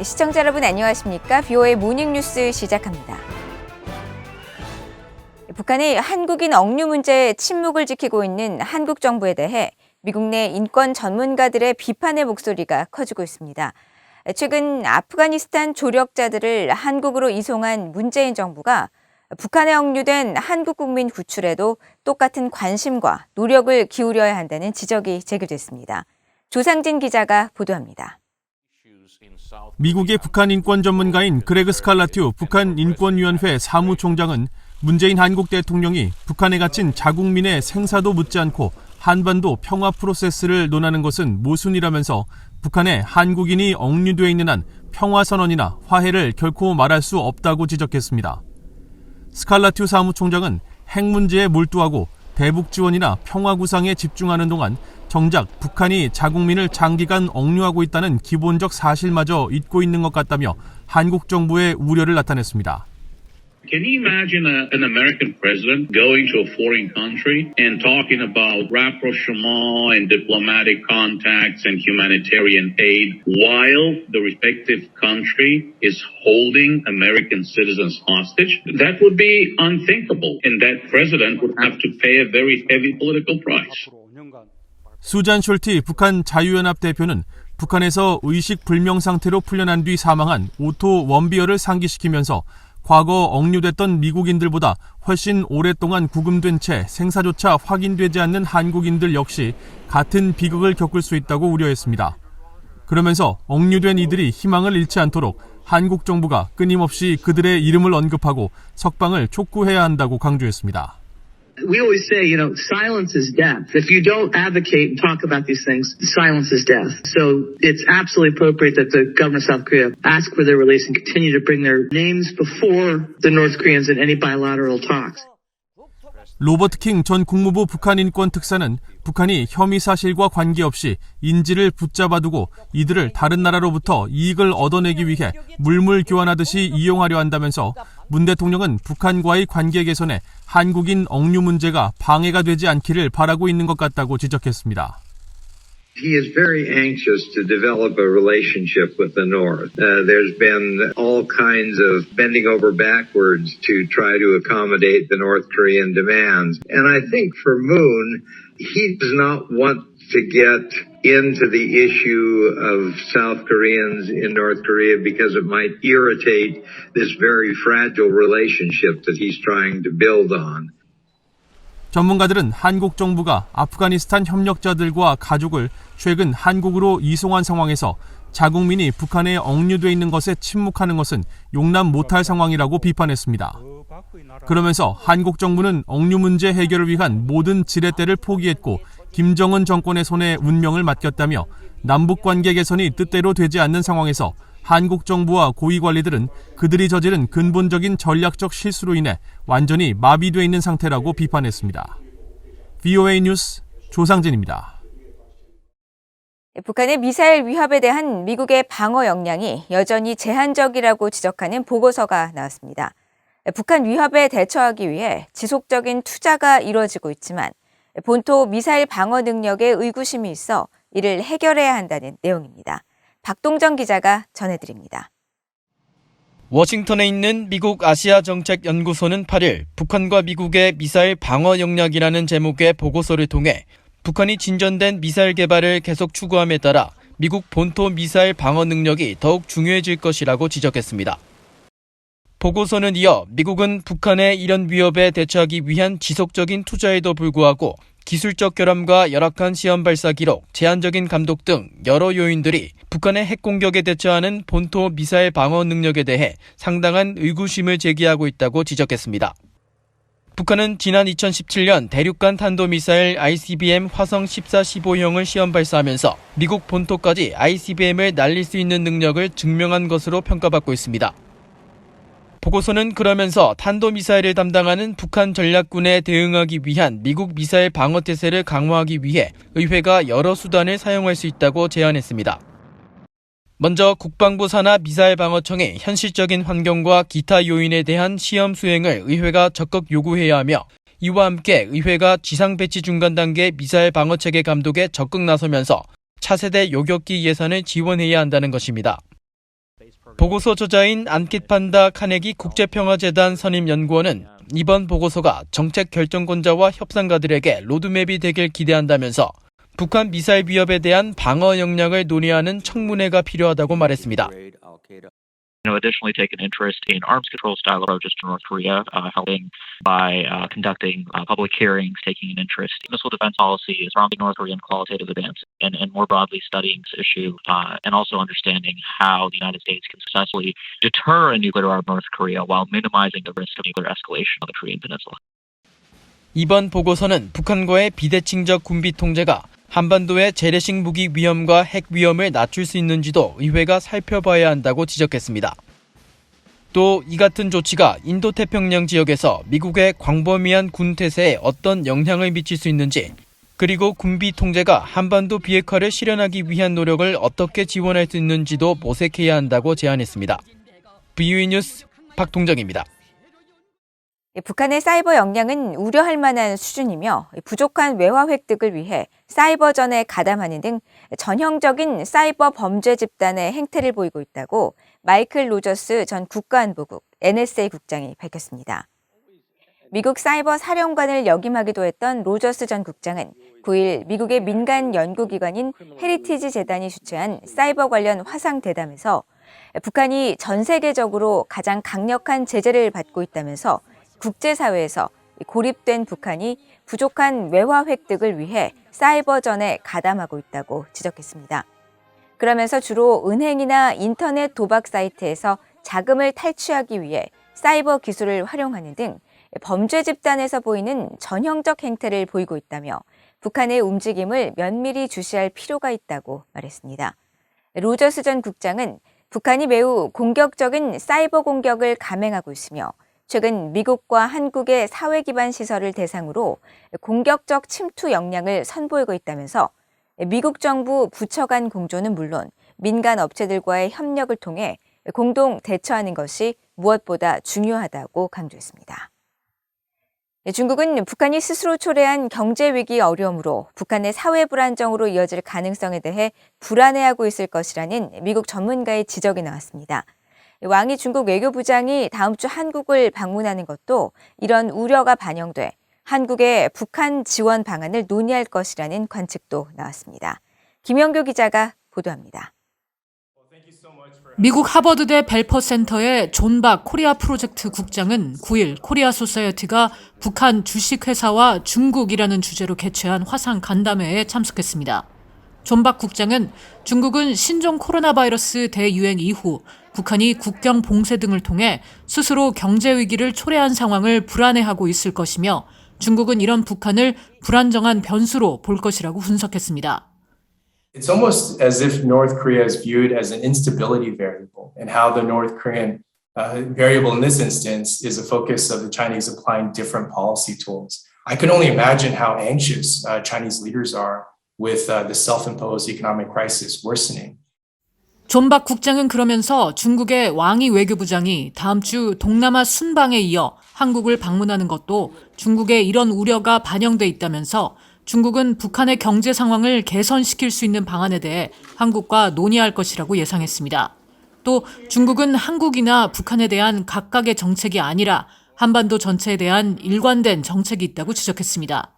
시청자 여러분 안녕하십니까? BOA 모닝뉴스 시작합니다. 북한이 한국인 억류 문제에 침묵을 지키고 있는 한국 정부에 대해 미국 내 인권 전문가들의 비판의 목소리가 커지고 있습니다. 최근 아프가니스탄 조력자들을 한국으로 이송한 문재인 정부가 북한에 억류된 한국 국민 구출에도 똑같은 관심과 노력을 기울여야 한다는 지적이 제기됐습니다. 조상진 기자가 보도합니다. 미국의 북한 인권 전문가인 그레그 스칼라튜 북한 인권위원회 사무총장은 문재인 한국 대통령이 북한에 갇힌 자국민의 생사도 묻지 않고 한반도 평화 프로세스를 논하는 것은 모순이라면서 북한에 한국인이 억류돼 있는 한 평화선언이나 화해를 결코 말할 수 없다고 지적했습니다. 스칼라튜 사무총장은 핵 문제에 몰두하고 대북 지원이나 평화 구상에 집중하는 동안 정작 북한이 자국민을 장기간 억류하고 있다는 기본적 사실마저 잊고 있는 것 같다며 한국 정부의 우려를 나타냈습니다. Can you imagine an American president going to a foreign country and talking about rapprochement and diplomatic contacts and humanitarian aid while the respective country is holding American citizens hostage? That would be unthinkable, and that president would have to pay a very heavy political price. 수잔 숄티 북한 자유연합 대표는 북한에서 의식 불명 상태로 풀려난 뒤 사망한 오토 원비어를 상기시키면서 과거 억류됐던 미국인들보다 훨씬 오랫동안 구금된 채 생사조차 확인되지 않는 한국인들 역시 같은 비극을 겪을 수 있다고 우려했습니다. 그러면서 억류된 이들이 희망을 잃지 않도록 한국 정부가 끊임없이 그들의 이름을 언급하고 석방을 촉구해야 한다고 강조했습니다. We always say, silence is death. If you don't advocate and talk about these things, silence is death. So it's absolutely appropriate that the government of South Korea ask for their release and continue to bring their names before the North Koreans in any bilateral talks. 로버트 킹 전 국무부 북한 인권 특사는 북한이 혐의 사실과 관계없이 인질을 붙잡아두고 이들을 다른 나라로부터 이익을 얻어내기 위해 물물 교환하듯이 이용하려 한다면서 문 대통령은 북한과의 관계 개선에 한국인 억류 문제가 방해가 되지 않기를 바라고 있는 것 같다고 지적했습니다. He is very anxious to develop a relationship with the North. There's been all kinds of bending over backwards to try to accommodate the North Korean demands. And I think for Moon, he does not want to get into the issue of South Koreans in North Korea because it might irritate this very fragile relationship that he's trying to build on. 전문가들은 한국 정부가 아프가니스탄 협력자들과 가족을 최근 한국으로 이송한 상황에서 자국민이 북한에 억류돼 있는 것에 침묵하는 것은 용납 못할 상황이라고 비판했습니다. 그러면서 한국 정부는 억류 문제 해결을 위한 모든 지렛대를 포기했고 김정은 정권의 손에 운명을 맡겼다며 남북관계 개선이 뜻대로 되지 않는 상황에서 한국 정부와 고위 관리들은 그들이 저지른 근본적인 전략적 실수로 인해 완전히 마비되어 있는 상태라고 비판했습니다. BOA 뉴스 조상진입니다. 북한의 미사일 위협에 대한 미국의 방어 역량이 여전히 제한적이라고 지적하는 보고서가 나왔습니다. 북한 위협에 대처하기 위해 지속적인 투자가 이루어지고 있지만 본토 미사일 방어 능력에 의구심이 있어 이를 해결해야 한다는 내용입니다. 박동정 기자가 전해드립니다. 워싱턴에 있는 미국 아시아정책연구소는 8일 북한과 미국의 미사일 방어 역량이라는 제목의 보고서를 통해 북한이 진전된 미사일 개발을 계속 추구함에 따라 미국 본토 미사일 방어 능력이 더욱 중요해질 것이라고 지적했습니다. 보고서는 이어 미국은 북한의 이런 위협에 대처하기 위한 지속적인 투자에도 불구하고 기술적 결함과 열악한 시험 발사 기록, 제한적인 감독 등 여러 요인들이 북한의 핵 공격에 대처하는 본토 미사일 방어 능력에 대해 상당한 의구심을 제기하고 있다고 지적했습니다. 북한은 지난 2017년 대륙간 탄도미사일 ICBM 화성 14-15형을 시험 발사하면서 미국 본토까지 ICBM을 날릴 수 있는 능력을 증명한 것으로 평가받고 있습니다. 보고서는 그러면서 탄도미사일을 담당하는 북한 전략군에 대응하기 위한 미국 미사일 방어 태세를 강화하기 위해 의회가 여러 수단을 사용할 수 있다고 제안했습니다. 먼저 국방부 산하 미사일 방어청이 현실적인 환경과 기타 요인에 대한 시험 수행을 의회가 적극 요구해야 하며 이와 함께 의회가 지상 배치 중간 단계 미사일 방어 체계 감독에 적극 나서면서 차세대 요격기 예산을 지원해야 한다는 것입니다. 보고서 저자인 안킷판다 카네기 국제평화재단 선임연구원은 이번 보고서가 정책 결정권자와 협상가들에게 로드맵이 되길 기대한다면서 북한 미사일 위협에 대한 방어 역량을 논의하는 청문회가 필요하다고 말했습니다. Additionally take an interest in arms control style approaches to North Korea, helping by conducting public hearings, taking an interest in missile defense policy, surrounding North Korean qualitative advances, and more broadly studying this issue, and also understanding how the United States can successfully deter a nuclear armed North Korea while minimizing the risk of nuclear escalation of the Korean Peninsula. 이번 보고서는 북한과의 비대칭적 군비 통제가 한반도의 재래식 무기 위험과 핵 위험을 낮출 수 있는지도 의회가 살펴봐야 한다고 지적했습니다. 또 이 같은 조치가 인도태평양 지역에서 미국의 광범위한 군 태세에 어떤 영향을 미칠 수 있는지, 그리고 군비 통제가 한반도 비핵화를 실현하기 위한 노력을 어떻게 지원할 수 있는지도 모색해야 한다고 제안했습니다. VOE 뉴스 박동정입니다. 북한의 사이버 역량은 우려할 만한 수준이며 부족한 외화 획득을 위해 사이버전에 가담하는 등 전형적인 사이버 범죄 집단의 행태를 보이고 있다고 마이클 로저스 전 국가안보국 NSA 국장이 밝혔습니다. 미국 사이버 사령관을 역임하기도 했던 로저스 전 국장은 9일 미국의 민간 연구기관인 헤리티지 재단이 주최한 사이버 관련 화상 대담에서 북한이 전 세계적으로 가장 강력한 제재를 받고 있다면서 국제사회에서 고립된 북한이 부족한 외화 획득을 위해 사이버전에 가담하고 있다고 지적했습니다. 그러면서 주로 은행이나 인터넷 도박 사이트에서 자금을 탈취하기 위해 사이버 기술을 활용하는 등 범죄 집단에서 보이는 전형적 행태를 보이고 있다며 북한의 움직임을 면밀히 주시할 필요가 있다고 말했습니다. 로저스 전 국장은 북한이 매우 공격적인 사이버 공격을 감행하고 있으며 최근 미국과 한국의 사회 기반 시설을 대상으로 공격적 침투 역량을 선보이고 있다면서 미국 정부 부처 간 공조는 물론 민간 업체들과의 협력을 통해 공동 대처하는 것이 무엇보다 중요하다고 강조했습니다. 중국은 북한이 스스로 초래한 경제 위기 어려움으로 북한의 사회 불안정으로 이어질 가능성에 대해 불안해하고 있을 것이라는 미국 전문가의 지적이 나왔습니다. 왕이 중국 외교부장이 다음 주 한국을 방문하는 것도 이런 우려가 반영돼 한국의 북한 지원 방안을 논의할 것이라는 관측도 나왔습니다. 김영교 기자가 보도합니다. 미국 하버드대 벨퍼 센터의 존 박 코리아 프로젝트 국장은 9일 코리아 소사이어티가 북한 주식회사와 중국이라는 주제로 개최한 화상 간담회에 참석했습니다. 존 박 국장은 중국은 신종 코로나 바이러스 대유행 이후 북한이 국경 봉쇄 등을 통해 스스로 경제 위기를 초래한 상황을 불안해하고 있을 것이며 중국은 이런 북한을 불안정한 변수로 볼 것이라고 분석했습니다. It's almost as if North Korea is viewed as an instability variable, and how the North Korean variable in this instance is a focus of the Chinese applying different policy tools. I can only imagine how anxious Chinese leaders are with the self-imposed economic crisis worsening. 존 박 국장은 그러면서 중국의 왕이 외교부장이 다음 주 동남아 순방에 이어 한국을 방문하는 것도 중국의 이런 우려가 반영돼 있다면서 중국은 북한의 경제 상황을 개선시킬 수 있는 방안에 대해 한국과 논의할 것이라고 예상했습니다. 또 중국은 한국이나 북한에 대한 각각의 정책이 아니라 한반도 전체에 대한 일관된 정책이 있다고 지적했습니다.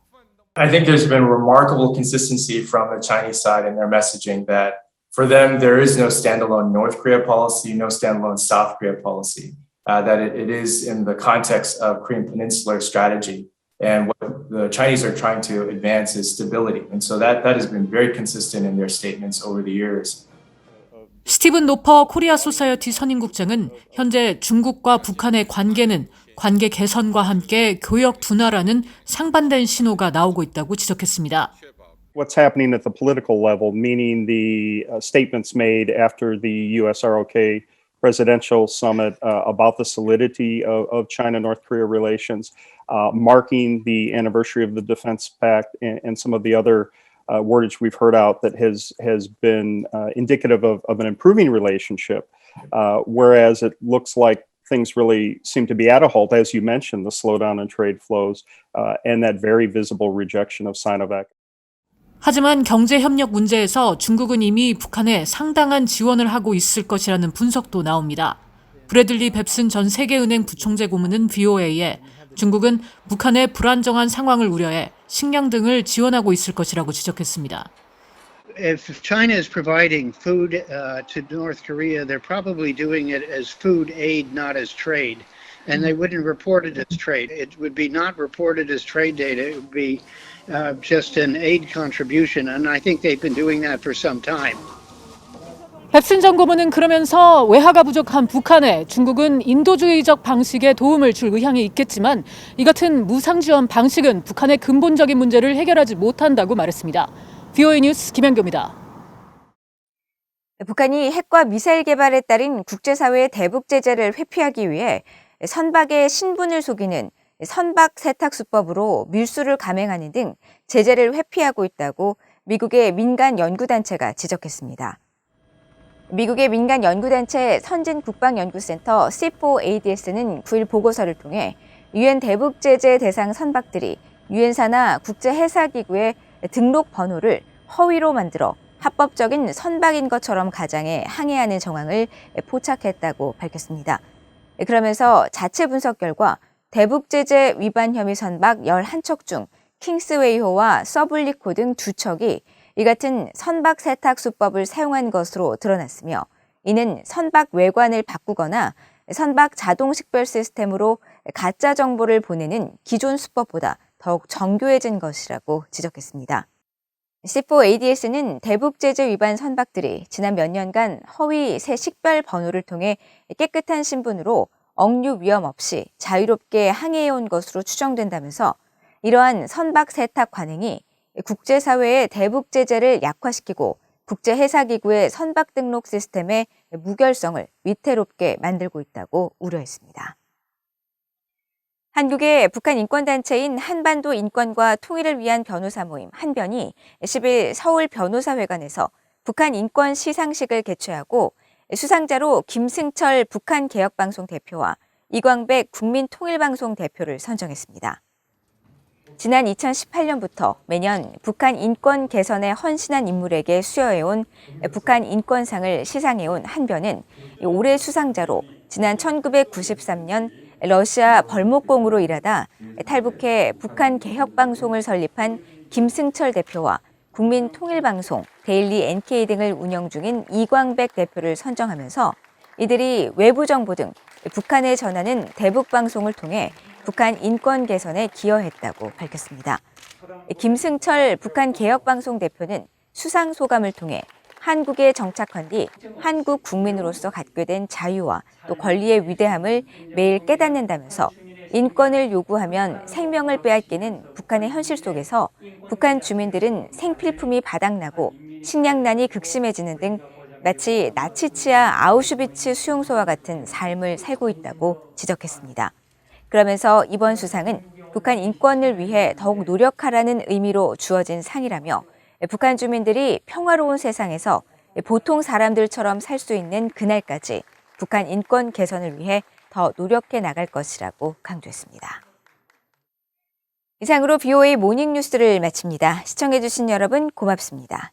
I think there's been remarkable consistency from the Chinese side in their messaging that for them, there is no standalone North Korea policy, no standalone South Korea policy, that it is in the context of Korean Peninsular strategy. And what the Chinese are trying to advance is stability. And so that has been very consistent in their statements over the years. 스티븐 노퍼 코리아 소사이어티 선임국장은 현재 중국과 북한의 관계는 관계 개선과 함께 교역 둔화라는 상반된 신호가 나오고 있다고 지적했습니다. What's happening at the political level, meaning the statements made after the US-ROK presidential summit about the solidity of China-North Korea relations, marking the anniversary of the Defense Pact and some of the other wordage we've heard out that has been indicative of an improving relationship, whereas it looks like things really seem to be at a halt, as you mentioned, the slowdown in trade flows and that very visible rejection of Sinovac. 하지만 경제협력 문제에서 중국은 이미 북한에 상당한 지원을 하고 있을 것이라는 분석도 나옵니다. 브래들리 뱁슨 전 세계은행 부총재 고문은 VOA에 중국은 북한의 불안정한 상황을 우려해 식량 등을 지원하고 있을 것이라고 지적했습니다. If China is providing food to North Korea, they're probably doing it as food aid, not as trade. And they wouldn't report it as trade. It would be not reported as trade data. It would be just an aid contribution. And I think they've been doing that for some time. 뱁슨 전 고문은 그러면서 외화가 부족한 북한에 중국은 인도주의적 방식의 도움을 줄 의향이 있겠지만 이 같은 무상 지원 방식은 북한의 근본적인 문제를 해결하지 못한다고 말했습니다. VOA 뉴스 김현교입니다. 북한이 핵과 미사일 개발에 따른 국제사회의 대북 제재를 회피하기 위해 선박의 신분을 속이는 선박 세탁 수법으로 밀수를 감행하는 등 제재를 회피하고 있다고 미국의 민간 연구단체가 지적했습니다. 미국의 민간 연구단체 선진국방연구센터 C4ADS는 9일 보고서를 통해 유엔 대북 제재 대상 선박들이 유엔사나 국제해사기구의 등록 번호를 허위로 만들어 합법적인 선박인 것처럼 가장해 항해하는 정황을 포착했다고 밝혔습니다. 그러면서 자체 분석 결과 대북 제재 위반 혐의 선박 11척 중 킹스웨이호와 서블리코 등 2척이 이 같은 선박 세탁 수법을 사용한 것으로 드러났으며 이는 선박 외관을 바꾸거나 선박 자동 식별 시스템으로 가짜 정보를 보내는 기존 수법보다 더욱 정교해진 것이라고 지적했습니다. C4ADS는 대북 제재 위반 선박들이 지난 몇 년간 허위 새 식별 번호를 통해 깨끗한 신분으로 억류 위험 없이 자유롭게 항해해온 것으로 추정된다면서 이러한 선박 세탁 관행이 국제사회의 대북 제재를 약화시키고 국제해사기구의 선박 등록 시스템의 무결성을 위태롭게 만들고 있다고 우려했습니다. 한국의 북한 인권단체인 한반도 인권과 통일을 위한 변호사 모임 한변이 10일 서울 변호사회관에서 북한 인권 시상식을 개최하고 수상자로 김승철 북한개혁방송 대표와 이광백 국민통일방송 대표를 선정했습니다. 지난 2018년부터 매년 북한 인권 개선에 헌신한 인물에게 수여해온 북한 인권상을 시상해온 한변은 올해 수상자로 지난 1993년 러시아 벌목공으로 일하다 탈북해 북한 개혁방송을 설립한 김승철 대표와 국민통일방송, 데일리 NK 등을 운영 중인 이광백 대표를 선정하면서 이들이 외부 정보 등 북한에 전하는 대북방송을 통해 북한 인권 개선에 기여했다고 밝혔습니다. 김승철 북한 개혁방송 대표는 수상 소감을 통해 한국에 정착한 뒤 한국 국민으로서 갖게 된 자유와 또 권리의 위대함을 매일 깨닫는다면서 인권을 요구하면 생명을 빼앗기는 북한의 현실 속에서 북한 주민들은 생필품이 바닥나고 식량난이 극심해지는 등 마치 나치치아 아우슈비츠 수용소와 같은 삶을 살고 있다고 지적했습니다. 그러면서 이번 수상은 북한 인권을 위해 더욱 노력하라는 의미로 주어진 상이라며 북한 주민들이 평화로운 세상에서 보통 사람들처럼 살 수 있는 그날까지 북한 인권 개선을 위해 더 노력해 나갈 것이라고 강조했습니다. 이상으로 VOA 모닝 뉴스를 마칩니다. 시청해주신 여러분 고맙습니다.